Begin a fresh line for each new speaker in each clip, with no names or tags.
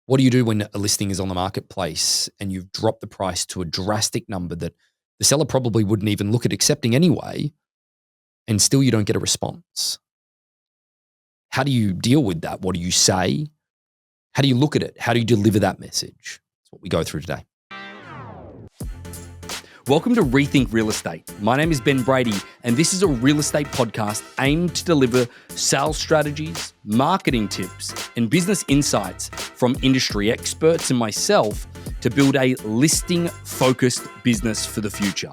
What do you do when a listing is on the marketplace and you've dropped the price to a drastic number that the seller probably wouldn't even look at accepting anyway, and still you don't get a response? How do you deal with that? What do you say? How do you look at it? How do you deliver that message? That's what we go through today. Welcome to Rethink Real Estate. My name is Ben Brady, and this is a real estate podcast aimed to deliver sales strategies, marketing tips, and business insights from industry experts and myself to build a listing-focused business for the future.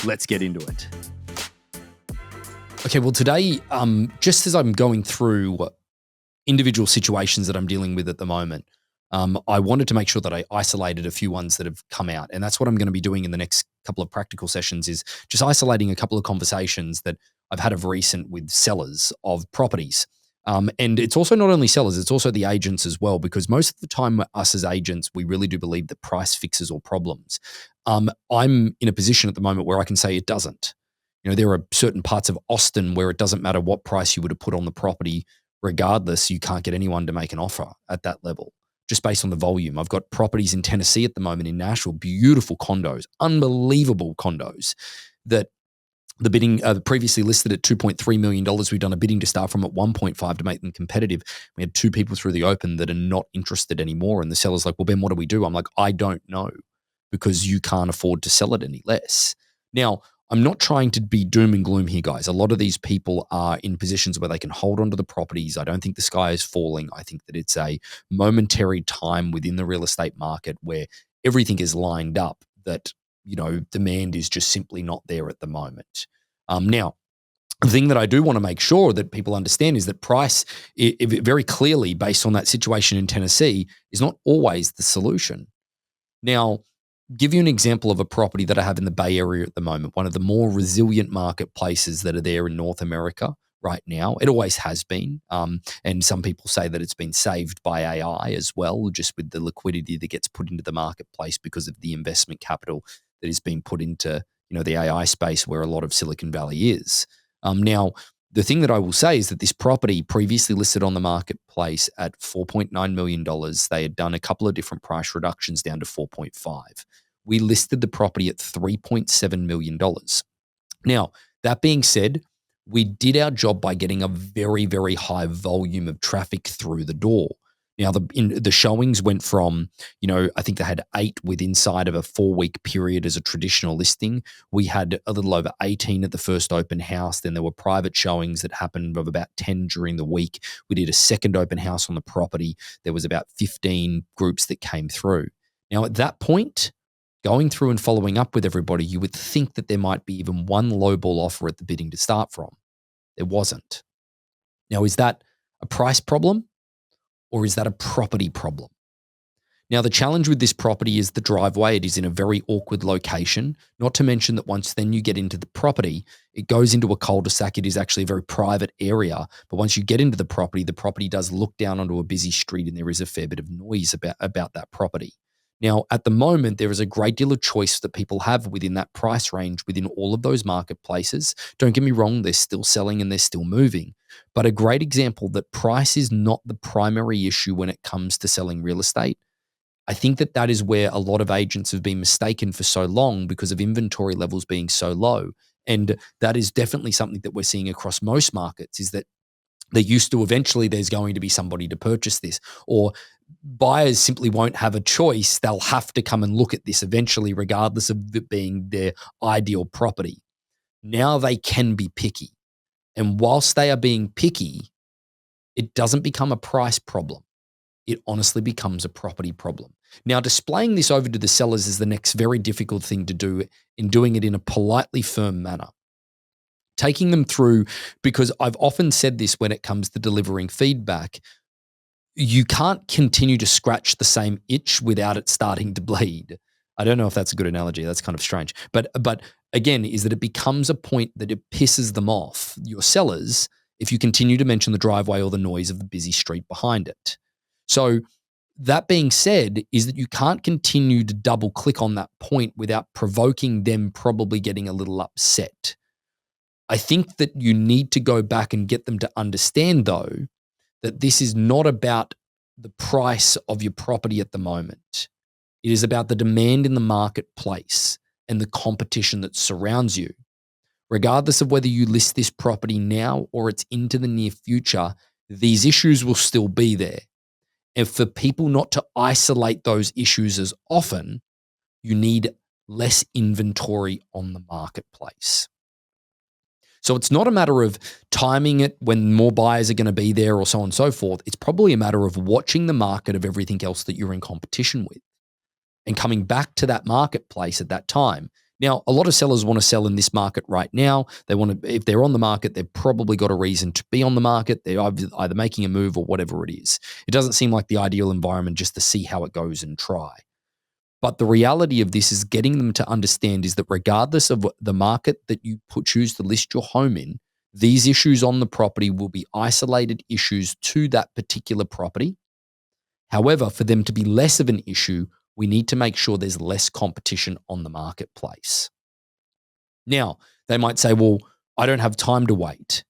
Let's get into it. Okay, well today, just as I'm going through individual situations that I'm dealing with at the moment, I wanted to make sure that I isolated a few ones that have come out. And that's what I'm going to be doing in the next couple of practical sessions, is just isolating a couple of conversations that I've had of recent with sellers of properties. And it's also not only sellers, it's also the agents as well, because most of the time us as agents, we really do believe that price fixes all problems. I'm in a position at the moment where I can say it doesn't. You know, there are certain parts of Austin where it doesn't matter what price you would have put on the property, regardless, you can't get anyone to make an offer at that level, just based on the volume. I've got properties in Tennessee at the moment, in Nashville, beautiful condos, unbelievable condos that the bidding previously listed at $2.3 million. We've done a bidding to start from at 1.5 to make them competitive. We had two people through the open that are not interested anymore. And the seller's like, well, Ben, what do we do? I'm like, I don't know, because you can't afford to sell it any less. Now, I'm not trying to be doom and gloom here, guys. A lot of these people are in positions where they can hold onto the properties. I don't think the sky is falling. I think that it's a momentary time within the real estate market where everything is lined up that, you know, demand is just simply not there at the moment. Now, the thing that I do want to make sure that people understand is that price, very clearly based on that situation in Tennessee, is not always the solution. Now, give you an example of a property that I have in the Bay Area at the moment, one of the more resilient marketplaces that are there in North America right now. It always has been. And some people say that it's been saved by AI as well, just with the liquidity that gets put into the marketplace because of the investment capital that is being put into, you know, the AI space where a lot of Silicon Valley is. Now, the thing that I will say is that this property previously listed on the marketplace at $4.9 million. They had done a couple of different price reductions down to 4.5. We listed the property at $3.7 million. Now, that being said, we did our job by getting a very, very high volume of traffic through the door. Now, the showings went from, you know, I think they had 8 inside of a 4-week period as a traditional listing. We had a little over 18 at the first open house. Then there were private showings that happened of about 10 during the week. We did a second open house on the property. There was about 15 groups that came through. Now, at that point, going through and following up with everybody, you would think that there might be even one lowball offer at the bidding to start from. There wasn't. Now, is that a price problem? Or is that a property problem? Now, the challenge with this property is the driveway. It is in a very awkward location, not to mention that once then you get into the property, it goes into a cul-de-sac. It is actually a very private area. But once you get into the property does look down onto a busy street, and there is a fair bit of noise about that property. Now, at the moment, there is a great deal of choice that people have within that price range, within all of those marketplaces. Don't get me wrong, they're still selling and they're still moving. But a great example that price is not the primary issue when it comes to selling real estate. I think that is where a lot of agents have been mistaken for so long because of inventory levels being so low. And that is definitely something that we're seeing across most markets, is that they're used to eventually there's going to be somebody to purchase this, or buyers simply won't have a choice. They'll have to come and look at this eventually, regardless of it being their ideal property. Now they can be picky. And whilst they are being picky, it doesn't become a price problem. It honestly becomes a property problem. Now, displaying this over to the sellers is the next very difficult thing to do, in doing it in a politely firm manner. Taking them through, because I've often said this when it comes to delivering feedback, you can't continue to scratch the same itch without it starting to bleed. I don't know if that's a good analogy. That's kind of strange. But again, is that it becomes a point that it pisses them off, your sellers, if you continue to mention the driveway or the noise of the busy street behind it. So that being said, is that you can't continue to double click on that point without provoking them probably getting a little upset. I think that you need to go back and get them to understand, though, that this is not about the price of your property at the moment. It is about the demand in the marketplace and the competition that surrounds you. Regardless of whether you list this property now or it's into the near future, these issues will still be there. And for people not to isolate those issues as often, you need less inventory on the marketplace. So it's not a matter of timing it when more buyers are going to be there or so on and so forth. It's probably a matter of watching the market of everything else that you're in competition with and coming back to that marketplace at that time. Now, a lot of sellers want to sell in this market right now. They want to, if they're on the market, they've probably got a reason to be on the market. They're either making a move or whatever it is. It doesn't seem like the ideal environment just to see how it goes and try. But the reality of this is getting them to understand is that regardless of the market that you choose to list your home in, these issues on the property will be isolated issues to that particular property. However, for them to be less of an issue, we need to make sure there's less competition on the marketplace. Now, they might say, well, I don't have time to wait.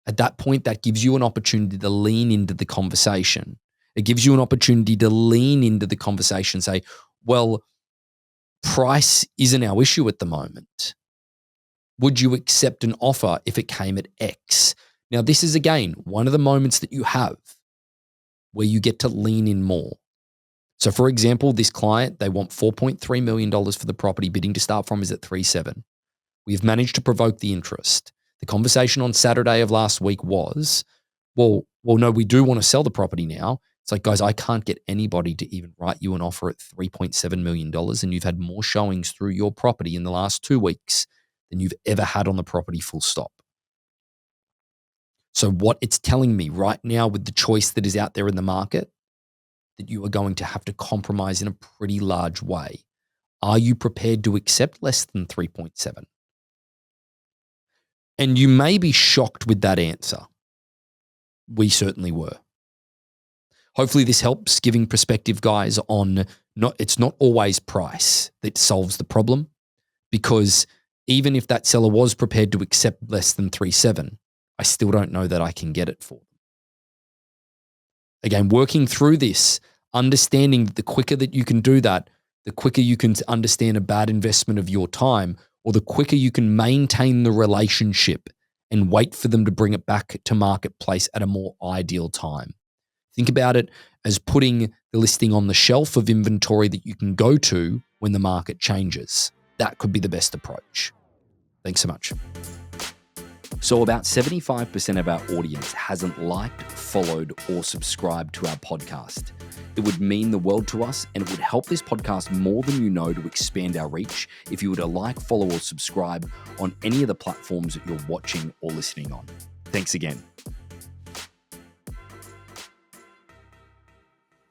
At that point, that gives you an opportunity to lean into the conversation. It gives you an opportunity to lean into the conversation and say, well, price isn't our issue at the moment. Would you accept an offer if it came at X? Now, this is, again, one of the moments that you have where you get to lean in more. So, for example, this client, they want $4.3 million for the property. Bidding to start from is at 3.7. We've managed to provoke the interest. The conversation on Saturday of last week was, well, no, we do want to sell the property now. It's like, guys, I can't get anybody to even write you an offer at $3.7 million, and you've had more showings through your property in the last 2 weeks than you've ever had on the property, full stop. So what it's telling me right now with the choice that is out there in the market, that you are going to have to compromise in a pretty large way. Are you prepared to accept less than 3.7? And you may be shocked with that answer. We certainly were. Hopefully this helps giving perspective, guys, on it's not always price that solves the problem, because even if that seller was prepared to accept less than 3.7, I still don't know that I can get it for them. Again, working through this, understanding that the quicker that you can do that, the quicker you can understand a bad investment of your time, or the quicker you can maintain the relationship and wait for them to bring it back to marketplace at a more ideal time. Think about it as putting the listing on the shelf of inventory that you can go to when the market changes. That could be the best approach. Thanks so much. So about 75% of our audience hasn't liked, followed, or subscribed to our podcast. It would mean the world to us, and it would help this podcast more than you know to expand our reach if you were to like, follow, or subscribe on any of the platforms that you're watching or listening on. Thanks again.